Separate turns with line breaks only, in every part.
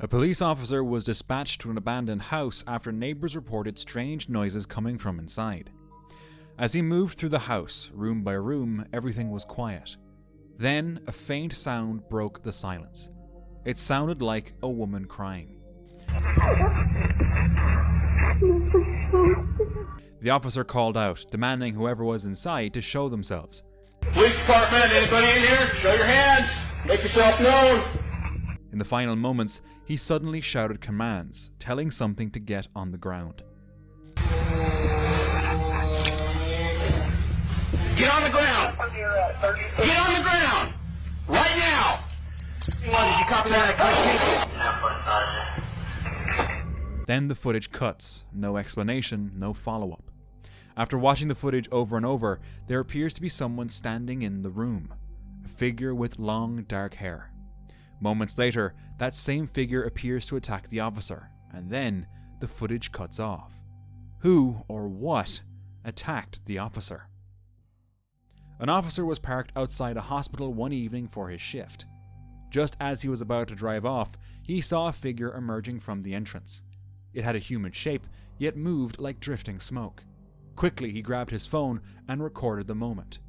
A police officer was dispatched to an abandoned house after neighbors reported strange noises coming from inside. As he moved through the house, room by room, everything was quiet. Then, a faint sound broke the silence. It sounded like a woman crying. The officer called out, demanding whoever was inside to show themselves.
Police department, anybody in here? Show your hands! Make yourself known!
In the final moments, he suddenly shouted commands, telling something to get on the ground.
Get on the ground! Get on the ground! Right now! Why did you copy that?
Then the footage cuts. No explanation, no follow-up. After watching the footage over and over, there appears to be someone standing in the room. A figure with long, dark hair. Moments later, that same figure appears to attack the officer, and then the footage cuts off. Who, or what, attacked the officer? An officer was parked outside a hospital one evening for his shift. Just as he was about to drive off, he saw a figure emerging from the entrance. It had a human shape, yet moved like drifting smoke. Quickly, he grabbed his phone and recorded the moment.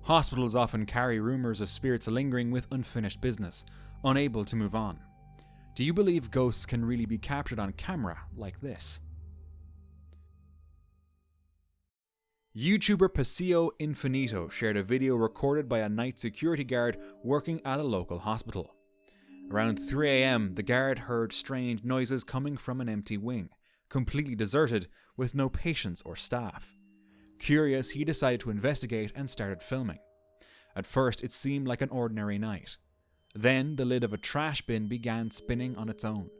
Hospitals often carry rumors of spirits lingering with unfinished business, unable to move on. Do you believe ghosts can really be captured on camera like this? YouTuber Paseo Infinito shared a video recorded by a night security guard working at a local hospital. Around 3 a.m, the guard heard strange noises coming from an empty wing, completely deserted, with no patients or staff. Curious, he decided to investigate and started filming. At first, it seemed like an ordinary night. Then, the lid of a trash bin began spinning on its own.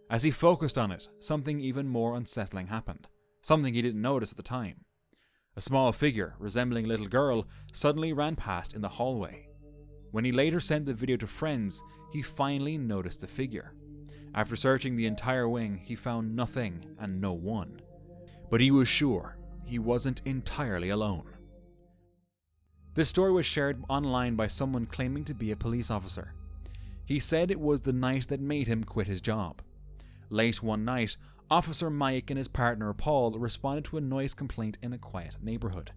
As he focused on it, something even more unsettling happened, something he didn't notice at the time. A small figure, resembling a little girl, suddenly ran past in the hallway. When he later sent the video to friends, he finally noticed the figure. After searching the entire wing, he found nothing and no one. But he was sure he wasn't entirely alone. This story was shared online by someone claiming to be a police officer. He said it was the night that made him quit his job. Late one night, Officer Mike and his partner Paul responded to a noise complaint in a quiet neighborhood.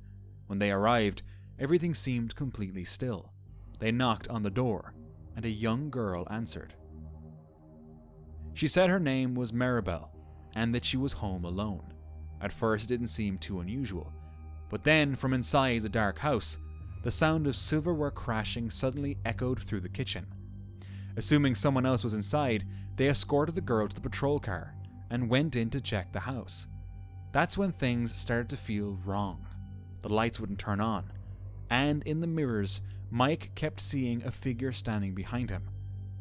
When they arrived, everything seemed completely still. They knocked on the door, and a young girl answered. She said her name was Marbel, and that she was home alone. At first it didn't seem too unusual, but then from inside the dark house, the sound of silverware crashing suddenly echoed through the kitchen. Assuming someone else was inside, they escorted the girl to the patrol car and went in to check the house. That's when things started to feel wrong. The lights wouldn't turn on, and in the mirrors, Mike kept seeing a figure standing behind him,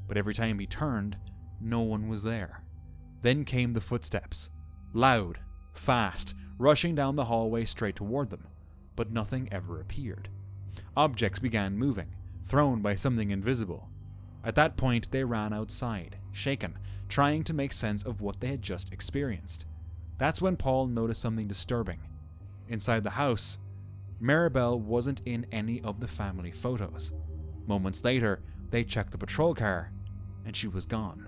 but every time he turned, no one was there. Then came the footsteps, loud, fast, rushing down the hallway straight toward them, but nothing ever appeared. Objects began moving, thrown by something invisible. At that point, they ran outside, shaken, trying to make sense of what they had just experienced. That's when Paul noticed something disturbing. Inside the house, Marbel wasn't in any of the family photos. Moments later, they checked the patrol car, and she was gone.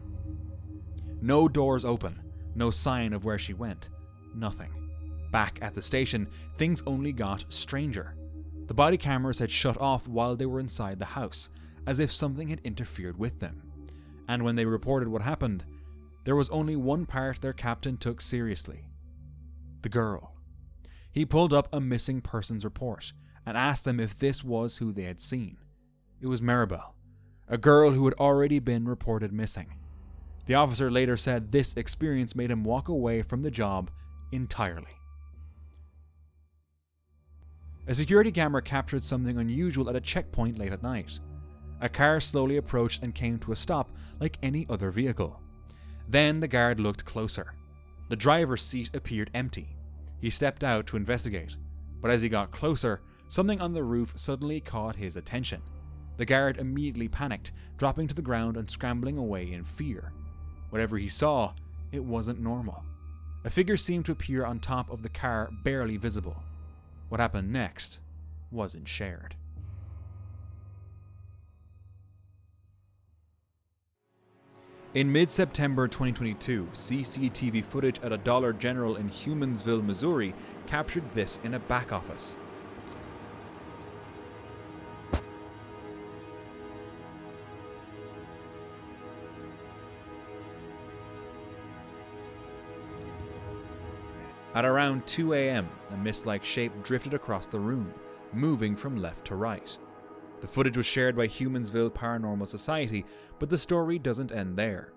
No doors open, no sign of where she went, nothing. Back at the station, things only got stranger. The body cameras had shut off while they were inside the house, as if something had interfered with them. And when they reported what happened, there was only one part their captain took seriously. The girl. He pulled up a missing persons report and asked them if this was who they had seen. It was Marbel, a girl who had already been reported missing. The officer later said this experience made him walk away from the job entirely. A security camera captured something unusual at a checkpoint late at night. A car slowly approached and came to a stop like any other vehicle. Then the guard looked closer. The driver's seat appeared empty. He stepped out to investigate, but as he got closer, something on the roof suddenly caught his attention. The guard immediately panicked, dropping to the ground and scrambling away in fear. Whatever he saw, it wasn't normal. A figure seemed to appear on top of the car, barely visible. What happened next wasn't shared. In mid-September 2022, CCTV footage at a Dollar General in Humansville, Missouri captured this in a back office. At around 2 a.m, a mist-like shape drifted across the room, moving from left to right. The footage was shared by Humansville Paranormal Society, but the story doesn't end there.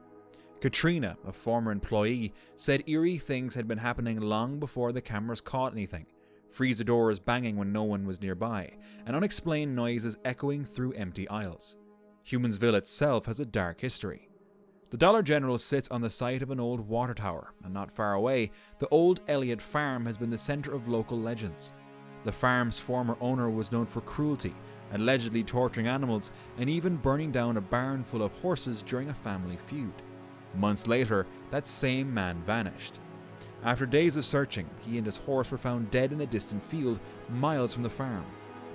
Katrina, a former employee, said eerie things had been happening long before the cameras caught anything. Freezer doors banging when no one was nearby, and unexplained noises echoing through empty aisles. Humansville itself has a dark history. The Dollar General sits on the site of an old water tower, and not far away, the old Elliott farm has been the centre of local legends. The farm's former owner was known for cruelty, allegedly torturing animals, and even burning down a barn full of horses during a family feud. Months later, that same man vanished. After days of searching, he and his horse were found dead in a distant field, miles from the farm.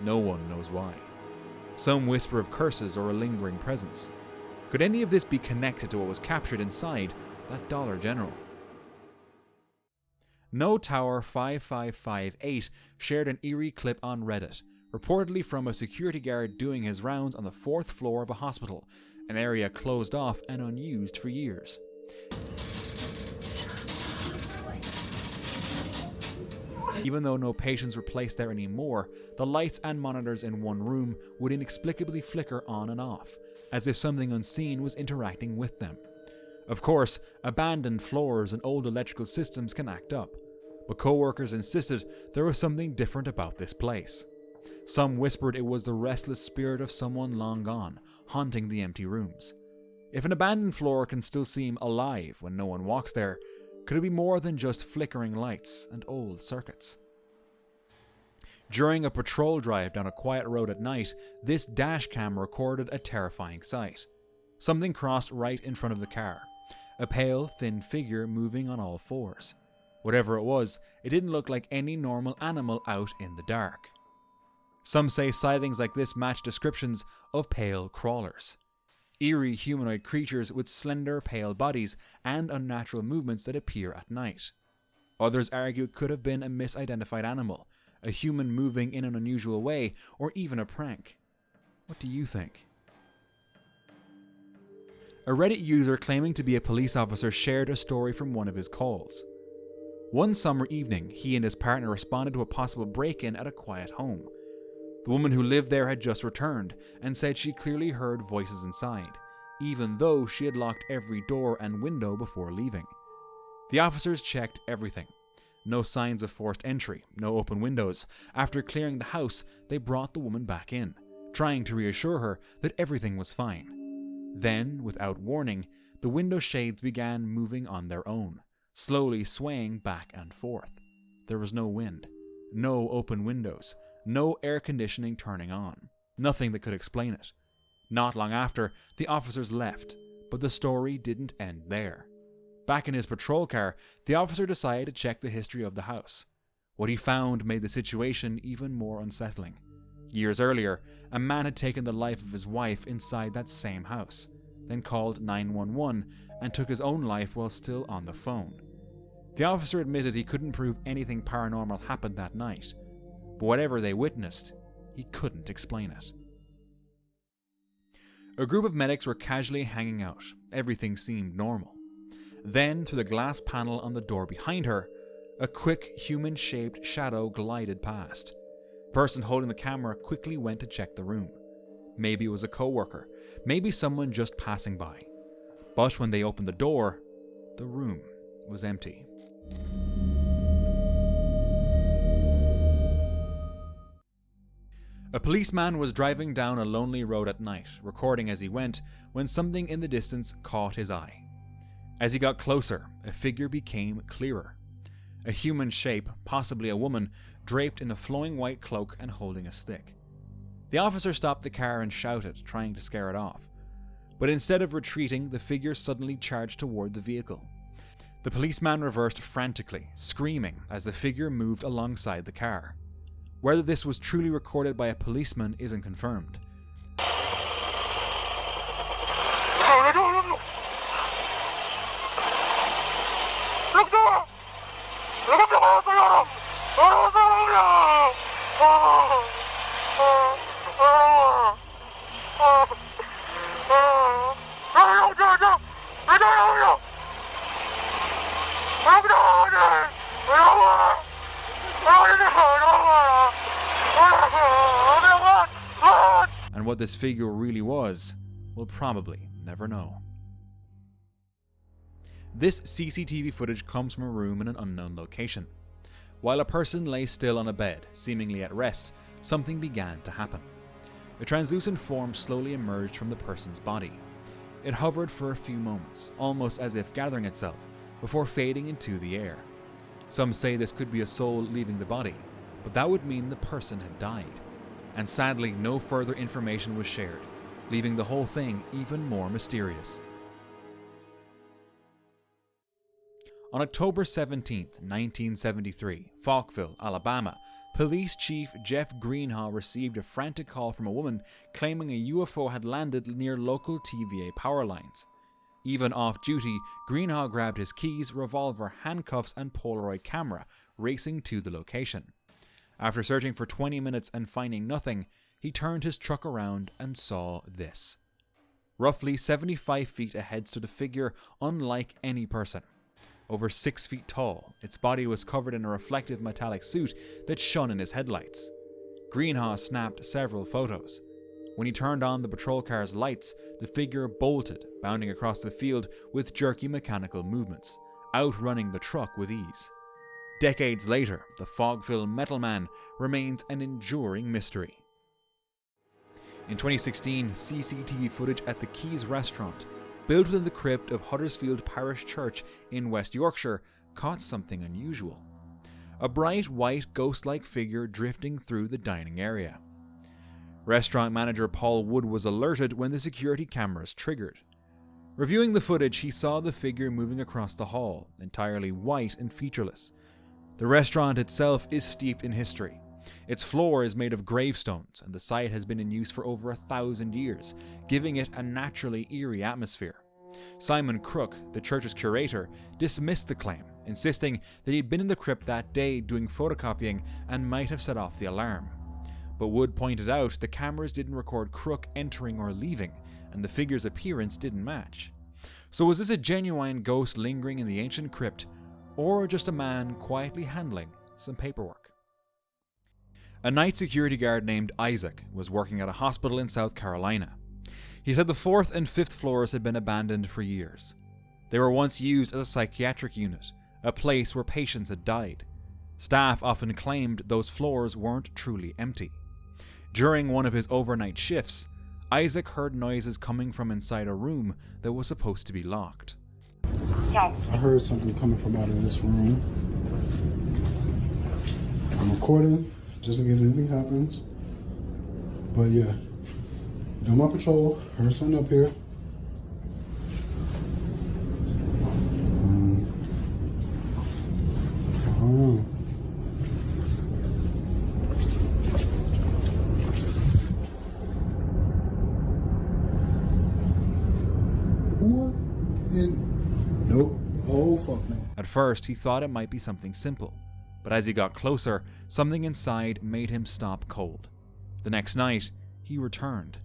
No one knows why. Some whisper of curses or a lingering presence. Could any of this be connected to what was captured inside that Dollar General? No Tower 5558 shared an eerie clip on Reddit, reportedly from a security guard doing his rounds on the 4th floor of a hospital, an area closed off and unused for years. Even though no patients were placed there anymore, the lights and monitors in one room would inexplicably flicker on and off, as if something unseen was interacting with them. Of course, abandoned floors and old electrical systems can act up, but co-workers insisted there was something different about this place. Some whispered it was the restless spirit of someone long gone, haunting the empty rooms. If an abandoned floor can still seem alive when no one walks there, could it be more than just flickering lights and old circuits? During a patrol drive down a quiet road at night, this dash cam recorded a terrifying sight. Something crossed right in front of the car. A pale, thin figure moving on all fours. Whatever it was, it didn't look like any normal animal out in the dark. Some say sightings like this match descriptions of pale crawlers. Eerie humanoid creatures with slender, pale bodies and unnatural movements that appear at night. Others argue it could have been a misidentified animal, a human moving in an unusual way, or even a prank. What do you think? A Reddit user claiming to be a police officer shared a story from one of his calls. One summer evening, he and his partner responded to a possible break-in at a quiet home. The woman who lived there had just returned and said she clearly heard voices inside, even though she had locked every door and window before leaving. The officers checked everything. No signs of forced entry, no open windows. After clearing the house, they brought the woman back in, trying to reassure her that everything was fine. Then, without warning, the window shades began moving on their own, slowly swaying back and forth. There was no wind, no open windows, no air conditioning turning on, nothing that could explain it. Not long after, the officers left, but the story didn't end there. Back in his patrol car, the officer decided to check the history of the house. What he found made the situation even more unsettling. Years earlier, a man had taken the life of his wife inside that same house, then called 911 and took his own life while still on the phone. The officer admitted he couldn't prove anything paranormal happened that night, but whatever they witnessed, he couldn't explain it. A group of medics were casually hanging out. Everything seemed normal. Then, through the glass panel on the door behind her, a quick, human-shaped shadow glided past. The person holding the camera quickly went to check the room. Maybe it was a co-worker, maybe someone just passing by. But when they opened the door, the room was empty. A policeman was driving down a lonely road at night, recording as he went, when something in the distance caught his eye. As he got closer, a figure became clearer. A human shape, possibly a woman, draped in a flowing white cloak and holding a stick. The officer stopped the car and shouted, trying to scare it off. But instead of retreating, the figure suddenly charged toward the vehicle. The policeman reversed frantically, screaming as the figure moved alongside the car. Whether this was truly recorded by a policeman isn't confirmed. what this figure really was, we'll probably never know. This CCTV footage comes from a room in an unknown location. While a person lay still on a bed, seemingly at rest, something began to happen. A translucent form slowly emerged from the person's body. It hovered for a few moments, almost as if gathering itself, before fading into the air. Some say this could be a soul leaving the body, but that would mean the person had died. And sadly, no further information was shared, leaving the whole thing even more mysterious. On October 17, 1973, Faulkville, Alabama, Police Chief Jeff Greenhaw received a frantic call from a woman claiming a UFO had landed near local TVA power lines. Even off-duty, Greenhaw grabbed his keys, revolver, handcuffs and Polaroid camera, racing to the location. After searching for 20 minutes and finding nothing, he turned his truck around and saw this. Roughly 75 feet ahead stood a figure unlike any person. Over 6 feet tall, its body was covered in a reflective metallic suit that shone in his headlights. Greenhaw snapped several photos. When he turned on the patrol car's lights, the figure bolted, bounding across the field with jerky mechanical movements, outrunning the truck with ease. Decades later, the Faulkville Metalman remains an enduring mystery. In 2016, CCTV footage at the Keys restaurant, built within the crypt of Huddersfield Parish Church in West Yorkshire, caught something unusual. A bright white ghost-like figure drifting through the dining area. Restaurant manager Paul Wood was alerted when the security cameras triggered. Reviewing the footage, he saw the figure moving across the hall, entirely white and featureless. The restaurant itself is steeped in history. Its floor is made of gravestones, and the site has been in use for over 1,000 years, giving it a naturally eerie atmosphere. Simon Crook, the church's curator, dismissed the claim, insisting that he'd been in the crypt that day doing photocopying and might have set off the alarm. But Wood pointed out the cameras didn't record Crook entering or leaving, and the figure's appearance didn't match. So was this a genuine ghost lingering in the ancient crypt, or just a man quietly handling some paperwork? A night security guard named Isaac was working at a hospital in South Carolina. He said the 4th and 5th floors had been abandoned for years. They were once used as a psychiatric unit, a place where patients had died. Staff often claimed those floors weren't truly empty. During one of his overnight shifts, Isaac heard noises coming from inside a room that was supposed to be locked.
I heard something coming from out of this room. I'm recording just in case anything happens. But yeah, doing my patrol, heard something up here. I don't know. Nope. Oh, fuck no.
At first, he thought it might be something simple, but as he got closer, something inside made him stop cold. The next night, he returned.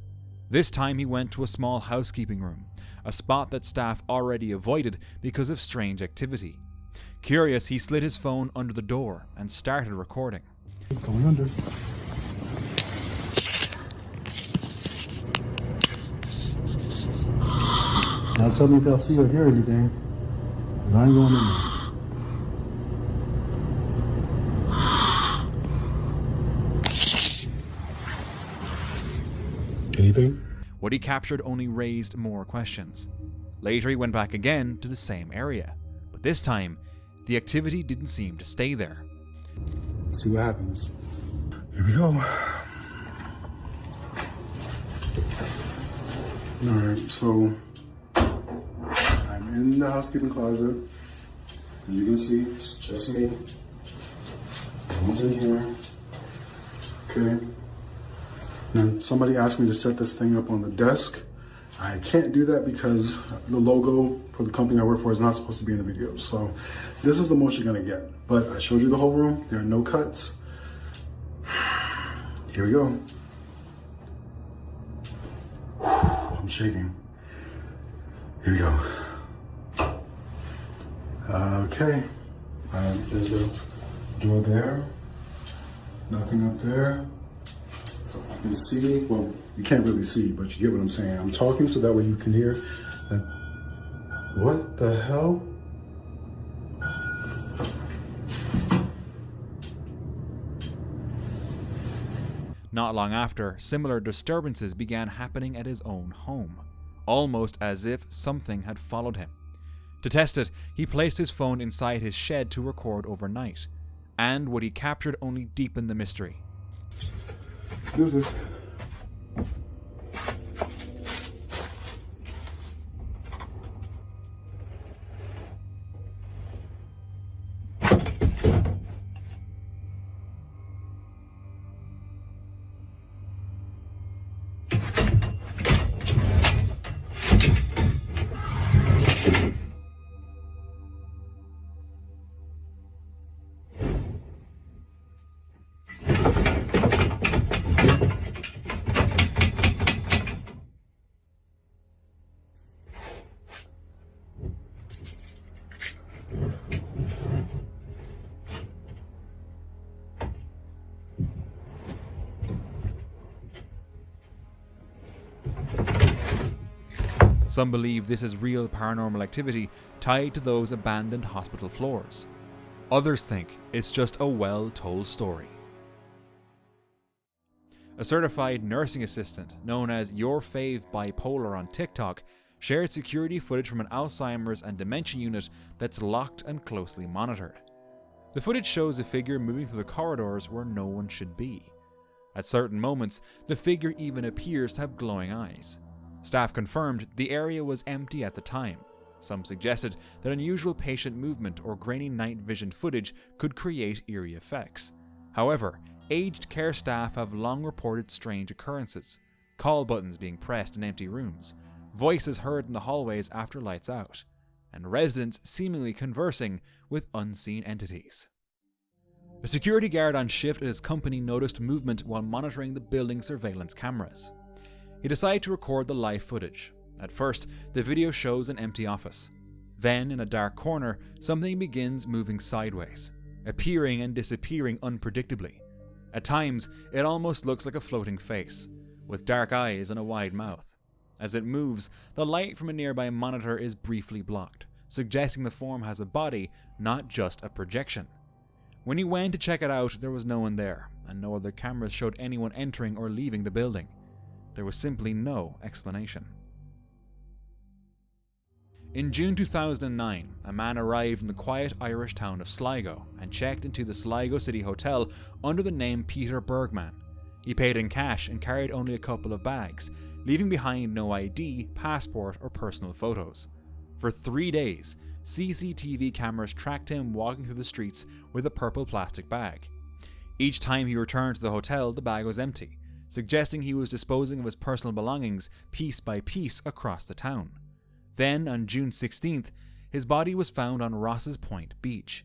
This time he went to a small housekeeping room, a spot that staff already avoided because of strange activity. Curious, he slid his phone under the door and started recording.
Going under. Now tell me if y'all see or hear anything. I ain't going in there. Anything?
What he captured only raised more questions. Later he went back again to the same area, but this time, the activity didn't seem to stay there.
Let's see what happens. Here we go. Alright, so I'm in the housekeeping closet. And you can see it's just me. No one's in here. Okay. Now somebody asked me to set this thing up on the desk. I can't do that because the logo for the company I work for is not supposed to be in the video. So this is the most you're gonna get. But I showed you the whole room. There are no cuts. Here we go. I'm shaking. Here we go. Okay. There's a door there. Nothing up there. I can see, well, you can't really see, but you get what I'm saying. I'm talking so that way you can hear. What the hell?
Not long after, similar disturbances began happening at his own home, almost as if something had followed him. To test it, he placed his phone inside his shed to record overnight, and what he captured only deepened the mystery.
Who's this?
Some believe this is real paranormal activity tied to those abandoned hospital floors. Others think it's just a well-told story. A certified nursing assistant known as Your Fave Bipolar on TikTok shared security footage from an Alzheimer's and dementia unit that's locked and closely monitored. The footage shows a figure moving through the corridors where no one should be. At certain moments, the figure even appears to have glowing eyes. Staff confirmed the area was empty at the time. Some suggested that unusual patient movement or grainy night vision footage could create eerie effects. However, aged care staff have long reported strange occurrences, call buttons being pressed in empty rooms, voices heard in the hallways after lights out, and residents seemingly conversing with unseen entities. A security guard on shift at his company noticed movement while monitoring the building's surveillance cameras. He decided to record the live footage. At first, the video shows an empty office. Then, in a dark corner, something begins moving sideways, appearing and disappearing unpredictably. At times, it almost looks like a floating face, with dark eyes and a wide mouth. As it moves, the light from a nearby monitor is briefly blocked, suggesting the form has a body, not just a projection. When he went to check it out, there was no one there, and no other cameras showed anyone entering or leaving the building. There was simply no explanation. In June 2009, a man arrived in the quiet Irish town of Sligo and checked into the Sligo City Hotel under the name Peter Bergman. He paid in cash and carried only a couple of bags, leaving behind no ID, passport, or personal photos. For 3 days, CCTV cameras tracked him walking through the streets with a purple plastic bag. Each time he returned to the hotel, the bag was empty, suggesting he was disposing of his personal belongings piece by piece across the town. Then, on June 16th, his body was found on Ross's Point beach.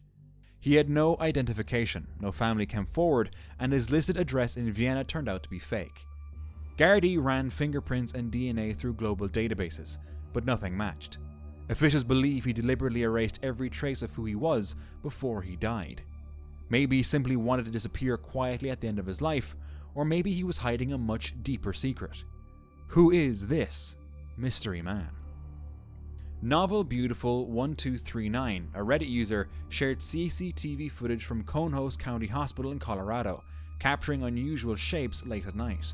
He had no identification, no family came forward, and his listed address in Vienna turned out to be fake. Gardaí ran fingerprints and DNA through global databases, but nothing matched. Officials believe he deliberately erased every trace of who he was before he died. Maybe he simply wanted to disappear quietly at the end of his life, or maybe he was hiding a much deeper secret. Who is this mystery man? Novel Beautiful 1239, a Reddit user, shared CCTV footage from Conhost County Hospital in Colorado, capturing unusual shapes late at night.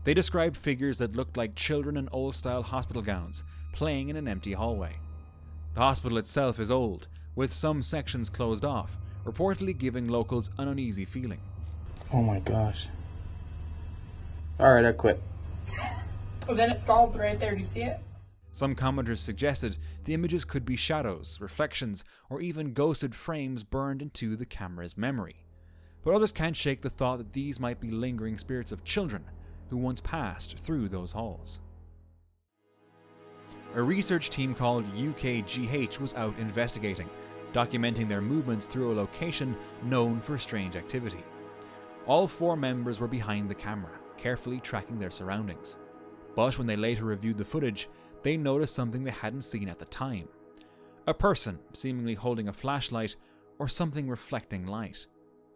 They described figures that looked like children in old-style hospital gowns, playing in an empty hallway. The hospital itself is old, with some sections closed off, reportedly giving locals an uneasy feeling.
Oh my gosh. Alright, I quit.
Oh, then it stalled right there. Do you see it?
Some commenters suggested the images could be shadows, reflections, or even ghosted frames burned into the camera's memory. But others can't shake the thought that these might be lingering spirits of children who once passed through those halls. A research team called UKGH was out investigating, documenting their movements through a location known for strange activity. All 4 members were behind the camera, carefully tracking their surroundings. But when they later reviewed the footage, they noticed something they hadn't seen at the time. A person seemingly holding a flashlight or something reflecting light.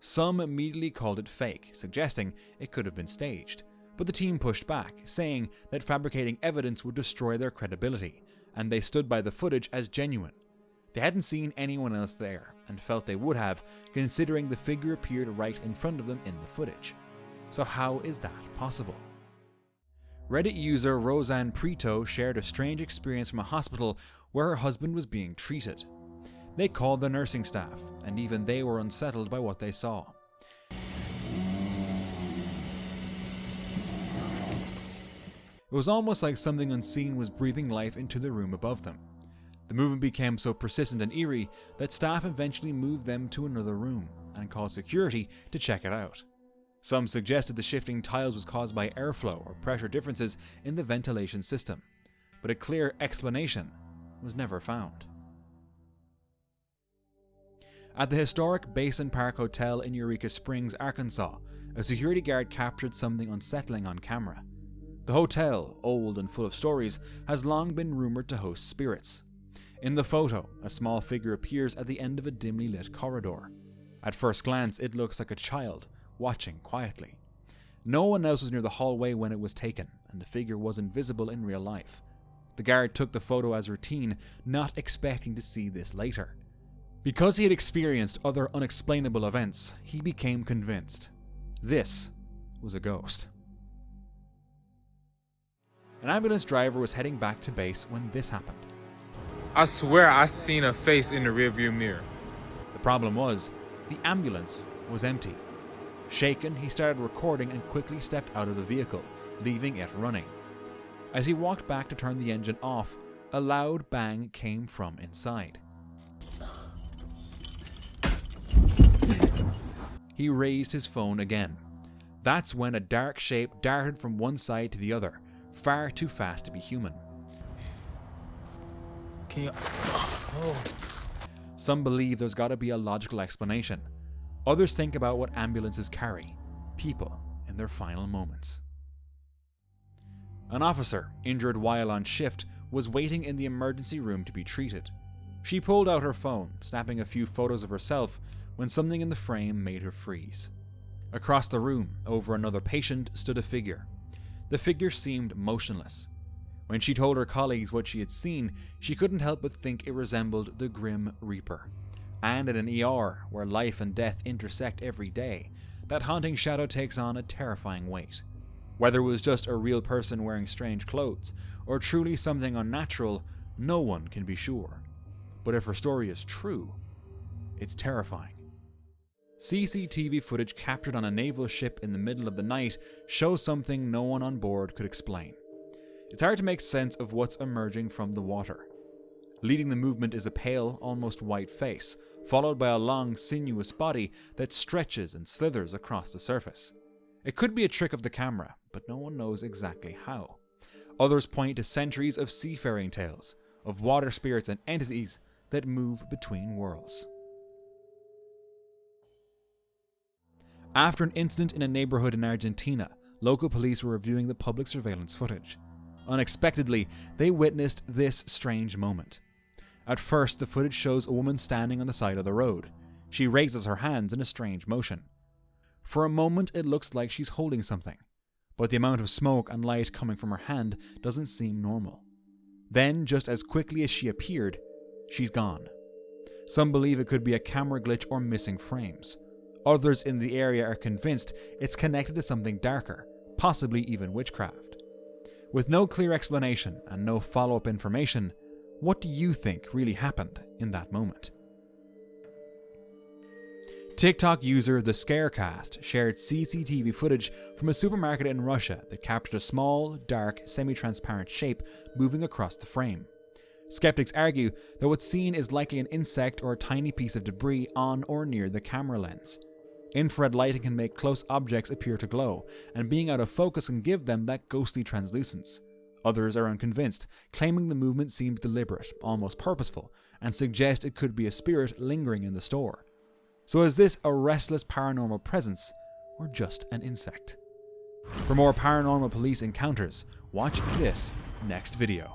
Some immediately called it fake, suggesting it could have been staged, but the team pushed back, saying that fabricating evidence would destroy their credibility, and they stood by the footage as genuine. They hadn't seen anyone else there, and felt they would have, considering the figure appeared right in front of them in the footage. So how is that possible? Reddit user Roseanne Preto shared a strange experience from a hospital where her husband was being treated. They called the nursing staff, and even they were unsettled by what they saw. It was almost like something unseen was breathing life into the room above them. The movement became so persistent and eerie that staff eventually moved them to another room and called security to check it out. Some suggested the shifting tiles was caused by airflow or pressure differences in the ventilation system, but a clear explanation was never found. At the historic Basin Park Hotel in Eureka Springs, Arkansas, a security guard captured something unsettling on camera. The hotel, old and full of stories, has long been rumored to host spirits. In the photo, a small figure appears at the end of a dimly lit corridor. At first glance, it looks like a child, watching quietly. No one else was near the hallway when it was taken, and the figure wasn't visible in real life. The guard took the photo as routine, not expecting to see this later. Because he had experienced other unexplainable events, he became convinced this was a ghost. An ambulance driver was heading back to base when this happened.
I swear I seen a face in the rearview mirror.
The problem was, the ambulance was empty. Shaken, he started recording and quickly stepped out of the vehicle, leaving it running. As he walked back to turn the engine off, a loud bang came from inside. He raised his phone again. That's when a dark shape darted from one side to the other, far too fast to be human.
Can you... Oh.
Some believe there's gotta be a logical explanation. Others think about what ambulances carry, people in their final moments. An officer, injured while on shift, was waiting in the emergency room to be treated. She pulled out her phone, snapping a few photos of herself, when something in the frame made her freeze. Across the room, over another patient, stood a figure. The figure seemed motionless. When she told her colleagues what she had seen, she couldn't help but think it resembled the Grim Reaper. And in an ER, where life and death intersect every day, that haunting shadow takes on a terrifying weight. Whether it was just a real person wearing strange clothes, or truly something unnatural, no one can be sure. But if her story is true, it's terrifying. CCTV footage captured on a naval ship in the middle of the night shows something no one on board could explain. It's hard to make sense of what's emerging from the water. Leading the movement is a pale, almost white face, followed by a long, sinuous body that stretches and slithers across the surface. It could be a trick of the camera, but no one knows exactly how. Others point to centuries of seafaring tales, of water spirits and entities that move between worlds. After an incident in a neighborhood in Argentina, local police were reviewing the public surveillance footage. Unexpectedly, they witnessed this strange moment. At first, the footage shows a woman standing on the side of the road. She raises her hands in a strange motion. For a moment, it looks like she's holding something, but the amount of smoke and light coming from her hand doesn't seem normal. Then, just as quickly as she appeared, she's gone. Some believe it could be a camera glitch or missing frames. Others in the area are convinced it's connected to something darker, possibly even witchcraft. With no clear explanation and no follow-up information, what do you think really happened in that moment? TikTok user The Scarecast shared CCTV footage from a supermarket in Russia that captured a small, dark, semi-transparent shape moving across the frame. Skeptics argue that what's seen is likely an insect or a tiny piece of debris on or near the camera lens. Infrared lighting can make close objects appear to glow, and being out of focus can give them that ghostly translucence. Others are unconvinced, claiming the movement seems deliberate, almost purposeful, and suggest it could be a spirit lingering in the store. So is this a restless paranormal presence, or just an insect? For more paranormal police encounters, watch this next video.